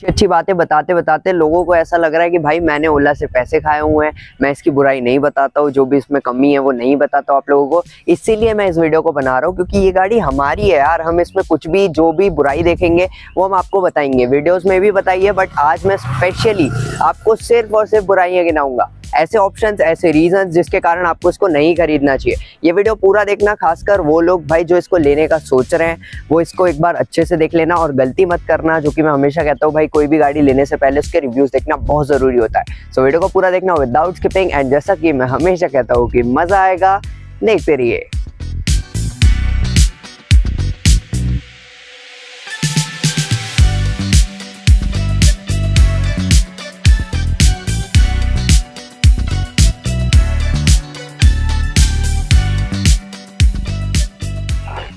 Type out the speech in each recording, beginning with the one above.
अच्छी बातें बताते बताते लोगों को ऐसा लग रहा है कि भाई मैंने ओला से पैसे खाए हुए हैं, मैं इसकी बुराई नहीं बताता हूँ, जो भी इसमें कमी है वो नहीं बताता हूँ आप लोगों को। इसीलिए मैं इस वीडियो को बना रहा हूँ क्योंकि ये गाड़ी हमारी है यार। हम इसमें कुछ भी जो भी बुराई देखेंगे वो हम आपको बताएंगे, वीडियोस में भी बताइए, बट आज मैं स्पेशली आपको सिर्फ और सिर्फ बुराइयां गिनाऊंगा, ऐसे ऑप्शंस, ऐसे रीजंस जिसके कारण आपको इसको नहीं खरीदना चाहिए। ये वीडियो पूरा देखना, खासकर वो लोग भाई जो इसको लेने का सोच रहे हैं वो इसको एक बार अच्छे से देख लेना और गलती मत करना, जो कि मैं हमेशा कहता हूँ भाई कोई भी गाड़ी लेने से पहले उसके रिव्यूज देखना बहुत जरूरी होता है। सो वीडियो को पूरा देखना विदाउट स्किपिंग, एंड जैसा कि मैं हमेशा कहता हूँ कि मजा आएगा, देखते रहिए।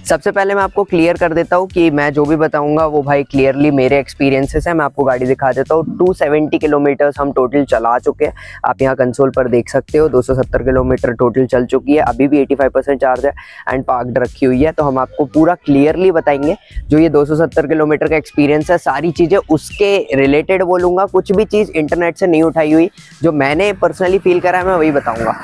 सबसे पहले मैं आपको क्लियर कर देता हूँ कि मैं जो भी बताऊंगा वो भाई क्लियरली मेरे एक्सपीरियंसेस है। मैं आपको गाड़ी दिखा देता हूँ। 270 किलोमीटर्स हम टोटल चला चुके हैं, आप यहाँ कंसोल पर देख सकते हो। 270 किलोमीटर टोटल चल चुकी है, अभी भी 85% चार्ज है एंड पार्कड रखी हुई है। तो हम आपको पूरा क्लियरली बताएंगे जो ये 270 किलोमीटर का एक्सपीरियंस है, सारी चीज़ें उसके रिलेटेड बोलूँगा। कुछ भी चीज़ इंटरनेट से नहीं उठाई हुई, जो मैंने पर्सनली फील करा है मैं वही बताऊँगा।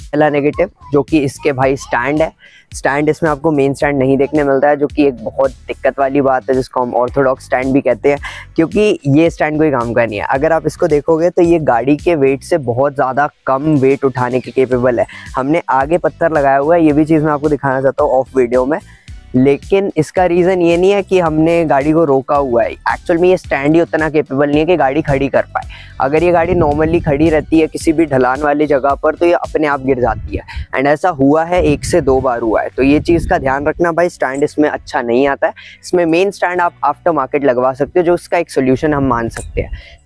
पहला नेगेटिव जो कि इसके भाई स्टैंड है, स्टैंड इसमें आपको मेन स्टैंड नहीं देखने मिलता है, जो कि एक बहुत दिक्कत वाली बात है, जिसको हम ऑर्थोडॉक्स स्टैंड भी कहते हैं, क्योंकि ये स्टैंड कोई काम का नहीं है। अगर आप इसको देखोगे तो ये गाड़ी के वेट से बहुत ज़्यादा कम वेट उठाने के केपेबल है। हमने आगे पत्थर लगाया हुआ है, ये भी चीज़ मैं आपको दिखाना चाहता हूँ ऑफ वीडियो में, लेकिन इसका रीज़न ये नहीं है कि हमने गाड़ी को रोका हुआ है। एक्चुअल में ये स्टैंड ही उतना केपेबल नहीं है कि गाड़ी खड़ी कर पाए। अगर ये गाड़ी नॉर्मली खड़ी रहती है किसी भी ढलान वाली जगह पर तो ये अपने आप गिर जाती है, एंड ऐसा हुआ है 1 से 2 बार हुआ है। तो ये चीज़ का ध्यान रखना भाई, स्टैंड इसमें अच्छा नहीं आता है। इसमें मेन स्टैंड आप आफ्टर मार्केट लगवा सकते हो, जो इसका एक सोल्यूशन हम मान सकते हैं।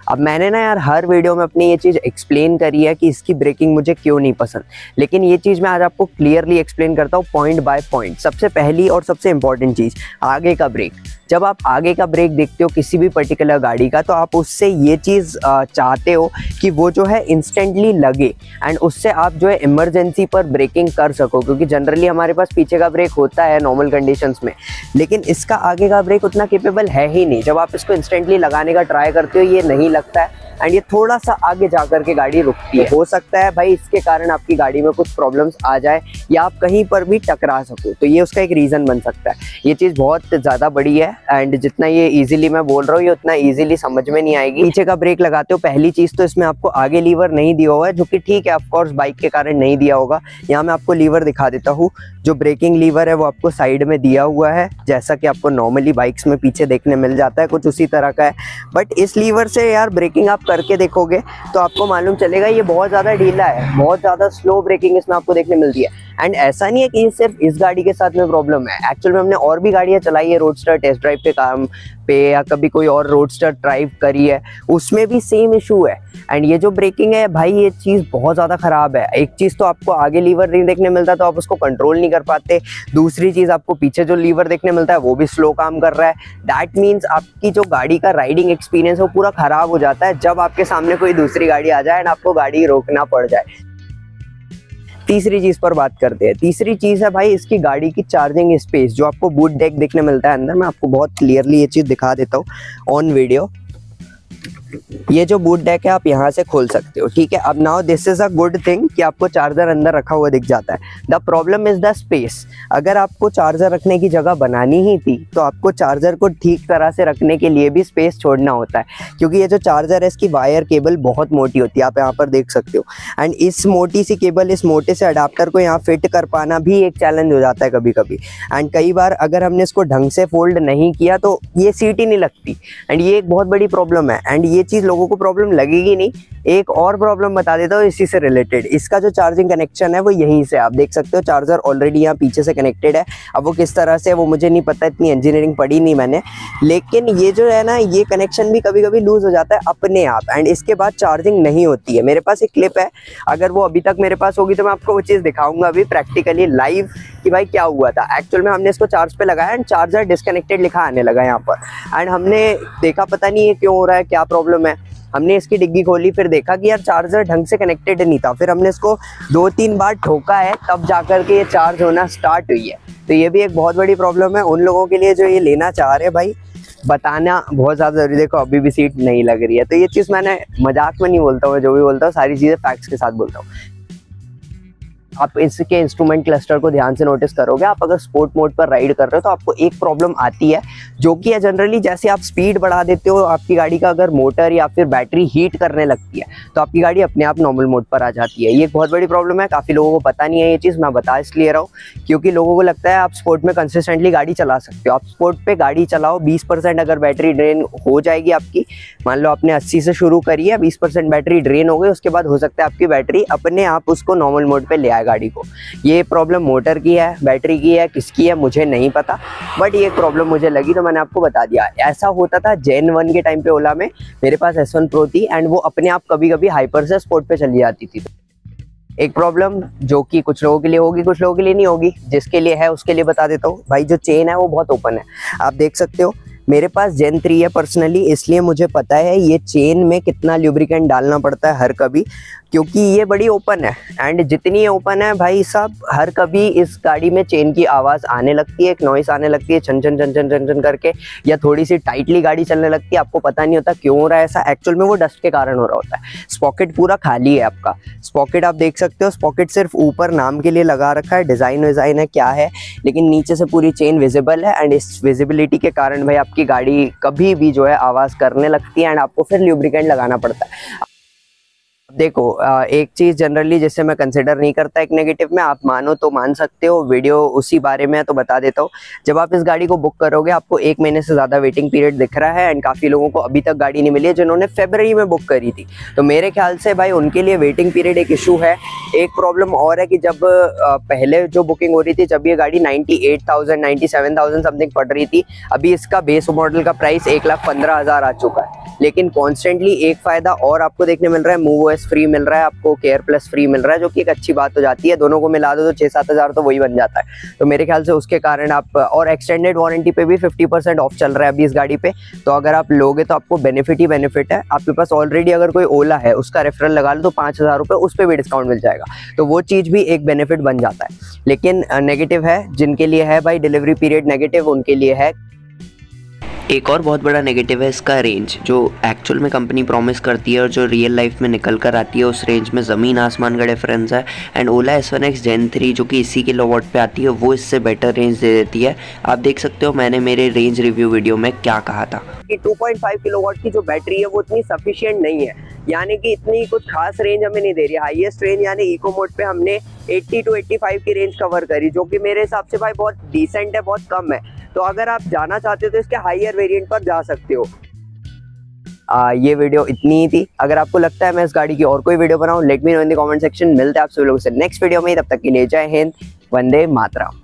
अब मैंने ना यार हर वीडियो में अपनी ये चीज़ एक्सप्लेन करी है कि इसकी ब्रेकिंग मुझे क्यों नहीं पसंद, लेकिन ये चीज़ मैं आज आपको क्लियरली एक्सप्लेन करता हूँ पॉइंट बाय पॉइंट। सबसे पहली और सबसे इंपॉर्टेंट चीज़, आगे का ब्रेक। जब आप आगे का ब्रेक देखते हो किसी भी पर्टिकुलर गाड़ी का, तो आप उससे ये चीज़ चाहते हो कि वो जो है इंस्टेंटली लगे एंड उससे आप जो है इमरजेंसी पर ब्रेकिंग कर सको, क्योंकि जनरली हमारे पास पीछे का ब्रेक होता है नॉर्मल कंडीशंस में, लेकिन इसका आगे का ब्रेक उतना केपेबल है ही नहीं। जब आप इसको इंस्टेंटली लगाने का ट्राई करते हो ये नहीं लगता है एंड ये थोड़ा सा आगे जाकर के गाड़ी रुकती है। हो सकता है भाई इसके कारण आपकी गाड़ी में कुछ प्रॉब्लम्स आ जाए या आप कहीं पर भी टकरा सको, तो ये उसका एक रीज़न बन सकता है। ये चीज़ बहुत ज़्यादा बड़ी है एंड जितना ये इजीली मैं बोल रहा हूँ ये उतना इजीली समझ में नहीं आएगी। पीछे का ब्रेक लगाते हो, पहली चीज़ तो इसमें आपको आगे लीवर नहीं दिया हुआ है, जो कि ठीक है, ऑफकोर्स बाइक के कारण नहीं दिया होगा। यहाँ मैं आपको लीवर दिखा देता हूँ। जो ब्रेकिंग लीवर है वो आपको साइड में दिया हुआ है, जैसा कि आपको नॉर्मली बाइक्स में पीछे देखने मिल जाता है, कुछ उसी तरह का है। बट इस लीवर से यार ब्रेकिंग आप करके देखोगे तो आपको मालूम चलेगा ये बहुत ज़्यादा ढीला है, बहुत ज़्यादा स्लो ब्रेकिंग इसमें आपको देखने मिलती है। एंड ऐसा नहीं है कि ये सिर्फ इस गाड़ी के साथ में प्रॉब्लम है, एक्चुअल में हमने और भी गाड़ियाँ चलाई है रोडस्टर टेस्ट ड्राइव के काम पे, या कभी कोई और रोडस्टर ड्राइव करी है, उसमें भी सेम इशू है। एंड ये जो ब्रेकिंग है भाई ये चीज़ बहुत ज़्यादा ख़राब है। एक चीज़ तो आपको आगे लीवर नहीं देखने मिलता तो आप उसको कंट्रोल नहीं कर पाते, दूसरी चीज़ आपको पीछे जो लीवर देखने मिलता है वो भी स्लो काम कर रहा है। दैट मीन्स आपकी जो गाड़ी का राइडिंग एक्सपीरियंस है वो पूरा ख़राब हो जाता है जब आपके सामने कोई दूसरी गाड़ी आ जाए एंड आपको गाड़ी रोकना पड़ जाए। तीसरी चीज़ पर बात करते हैं। तीसरी चीज़ है भाई इसकी गाड़ी की चार्जिंग स्पेस, जो आपको बूट डेक देखने मिलता है अंदर। मैं आपको बहुत क्लियरली ये चीज़ दिखा देता हूँ ऑन वीडियो। ये जो बूट डेक है आप यहाँ से खोल सकते हो, ठीक है। अब now this is a good thing कि आपको चार्जर अंदर रखा हुआ दिख जाता है। The problem is the space. अगर आपको चार्जर रखने की जगह बनानी ही थी तो आपको चार्जर को ठीक तरह से रखने के लिए भी स्पेस छोड़ना होता है, क्योंकि ये जो चार्जर है इसकी वायर केबल बहुत मोटी होती है, आप यहाँ पर देख सकते हो। एंड इस मोटी सी केबल, इस मोटे से अडाप्टर को यहाँ फिट कर पाना भी एक चैलेंज हो जाता है कभी कभी। एंड कई बार अगर हमने इसको ढंग से फोल्ड नहीं किया तो ये सीट ही नहीं लगती, एंड ये एक बहुत बड़ी प्रॉब्लम है। एंड ये चीज़ लोगों को प्रॉब्लम लगेगी नहीं। एक और प्रॉब्लम बता देता हूँ इसी से रिलेटेड। इसका जो चार्जिंग कनेक्शन है वो यहीं से आप देख सकते हो, चार्जर ऑलरेडी यहाँ पीछे से कनेक्टेड है। अब वो किस तरह से वो मुझे नहीं पता, इतनी इंजीनियरिंग पढ़ी नहीं मैंने, लेकिन ये जो है ना ये कनेक्शन भी कभी कभी लूज हो जाता है अपने आप, एंड इसके बाद चार्जिंग नहीं होती है। मेरे पास एक क्लिप है, अगर वो अभी तक मेरे पास होगी तो मैं आपको वो चीज़ दिखाऊंगा अभी प्रैक्टिकली लाइव कि भाई क्या हुआ था। एक्चुअल में हमने इसको चार्ज पे लगाया एंड चार्जर डिस्कनेक्टेड लिखा आने लगा यहाँ पर, एंड हमने देखा पता नहीं ये क्यों हो रहा है, क्या प्रॉब्लम है। हमने इसकी डिग्गी खोली, फिर देखा कि यार चार्जर ढंग से कनेक्टेड नहीं था। फिर हमने इसको 2-3 बार ठोका है, तब जाकर के ये चार्ज होना स्टार्ट हुई है। तो ये भी एक बहुत बड़ी प्रॉब्लम है उन लोगों के लिए जो ये लेना चाह रहे हैं भाई, बताना बहुत ज़्यादा जरूरी। देखो अभी भी सीट नहीं लग रही है, तो ये चीज़ मैंने मजाक में नहीं बोलता हूँ, जो भी बोलता हूँ सारी चीज़ें फैक्ट्स के साथ बोलता हूँ। आप इसके इंस्ट्रूमेंट क्लस्टर को ध्यान से नोटिस करोगे, आप अगर स्पोर्ट मोड पर राइड कर रहे हो तो आपको एक प्रॉब्लम आती है, जो कि है जनरली जैसे आप स्पीड बढ़ा देते हो, आपकी गाड़ी का अगर मोटर या फिर बैटरी हीट करने लगती है तो आपकी गाड़ी अपने आप नॉर्मल मोड पर आ जाती है। ये एक बहुत बड़ी प्रॉब्लम है, काफ़ी लोगों को पता नहीं है ये चीज़। मैं बता इसलिए रहा हूँ क्योंकि लोगों को लगता है आप स्पोर्ट में कंसिस्टेंटली गाड़ी चला सकते हो। आप स्पोर्ट पे गाड़ी चलाओ, 20% अगर बैटरी ड्रेन हो जाएगी आपकी, मान लो आपने 80 से शुरू करी है, 20% बैटरी ड्रेन हो गई, उसके बाद हो सकता है आपकी बैटरी अपने आप उसको नॉर्मल मोड पे ले आए गाड़ी को। ये प्रॉब्लम मोटर की है, बैटरी की है, किसकी है मुझे नहीं पता, बट ये प्रॉब्लम मुझे लगी तो मैंने आपको बता दिया। ऐसा होता था जेन 1 के टाइम पे ओला में, मेरे पास S1 Pro थी एंड वो अपने आप कभी कभी हाइपर से स्पोर्ट पे चली जाती थी। एक प्रॉब्लम जो कि कुछ लोगों के लिए होगी, कुछ लोगों के लिए नहीं होगी, जिसके लिए है उसके लिए बता देता हूँ भाई। जो चेन है वो बहुत ओपन है, आप देख सकते हो। मेरे पास जेन 3 है पर्सनली, इसलिए मुझे पता है ये चेन में कितना ल्यूब्रिकेंट डालना पड़ता है हर कभी, क्योंकि ये बड़ी ओपन है एंड जितनी ओपन है भाई साहब, हर कभी इस गाड़ी में चेन की आवाज़ आने लगती है, एक नॉइस आने लगती है छन छन छन छन छन छन करके, या थोड़ी सी टाइटली गाड़ी चलने लगती है। आपको पता नहीं होता क्यों हो रहा है ऐसा, एक्चुअल में वो डस्ट के कारण हो रहा होता है। स्पॉकेट पूरा खाली है आपका, स्पॉकेट आप देख सकते हो, स्पॉकेट सिर्फ ऊपर नाम के लिए लगा रखा है, डिज़ाइन विज़ाइन है क्या है, लेकिन नीचे से पूरी चेन विजिबल है एंड इस विजिबिलिटी के कारण भाई आपकी गाड़ी कभी भी जो है आवाज़ करने लगती है एंड आपको फिर ल्यूब्रिकेंट लगाना पड़ता है। देखो एक चीज़ जनरली जिससे मैं कंसिडर नहीं करता एक नेगेटिव में, आप मानो तो मान सकते हो, वीडियो उसी बारे में है तो बता देता हूँ। जब आप इस गाड़ी को बुक करोगे आपको 1 महीने से ज़्यादा वेटिंग पीरियड दिख रहा है एंड काफ़ी लोगों को अभी तक गाड़ी नहीं मिली है जिन्होंने फरवरी में बुक करी थी। तो मेरे ख्याल से भाई उनके लिए वेटिंग पीरियड एक इशू है। एक प्रॉब्लम और है कि जब पहले जो बुकिंग हो रही थी, जब ये गाड़ी 98,000 97,000 समथिंग पड़ रही थी, अभी इसका बेस मॉडल का प्राइस 1,15,000 आ चुका है। लेकिन कॉन्स्टेंटली एक फ़ायदा और आपको देखने मिल रहा है, MovOS फ्री मिल रहा है आपको, केयर प्लस फ्री मिल रहा है, जो कि एक अच्छी बात हो जाती है। दोनों को मिला दो तो 6-7 हज़ार तो वही बन जाता है। तो मेरे ख्याल से उसके कारण आप, और एक्सटेंडेड वारंटी पे भी 50% ऑफ चल रहा है अभी इस गाड़ी पे, तो अगर आप लोगे तो आपको बेनिफिट ही बेनिफिट है। आपके पास ऑलरेडी अगर कोई ओला है उसका रेफरल लगा लो तो 5,000 रुपये उस पर भी डिस्काउंट मिल जाएगा, तो वो चीज़ भी एक बेनिफिट बन जाता है। लेकिन नेगेटिव है, जिनके लिए है भाई डिलीवरी पीरियड नेगेटिव, उनके लिए है। एक और बहुत बड़ा नेगेटिव है इसका रेंज, जो एक्चुअल में कंपनी प्रॉमिस करती है और जो रियल लाइफ में निकल कर आती है, उस रेंज में ज़मीन आसमान का डिफरेंस है। एंड ओला S1X Gen 3 जो कि इसी किलोवाट पे आती है, वो इससे बेटर रेंज दे देती है। आप देख सकते हो मैंने मेरे रेंज रिव्यू वीडियो में क्या कहा था कि 2.5 किलोवाट की जो बैटरी है वो इतनी सफिशिएंट नहीं है, यानी कि इतनी कुछ खास रेंज हमें नहीं दे रही है। हाईएस्ट रेंज यानी इको मोड पे हमने 80 to 85 की रेंज कवर करी, जो कि मेरे हिसाब से भाई बहुत डिसेंट है, बहुत कम है। तो अगर आप जाना चाहते हो तो इसके हाईयर वेरिएंट पर जा सकते हो। ये वीडियो इतनी ही थी। अगर आपको लगता है मैं इस गाड़ी की और कोई वीडियो बनाऊं, let me know in the comment section. मिलते हैं आप सभी लोगों से नेक्स्ट वीडियो में, तब तक के लिए जय हिंद, वंदे मातरम।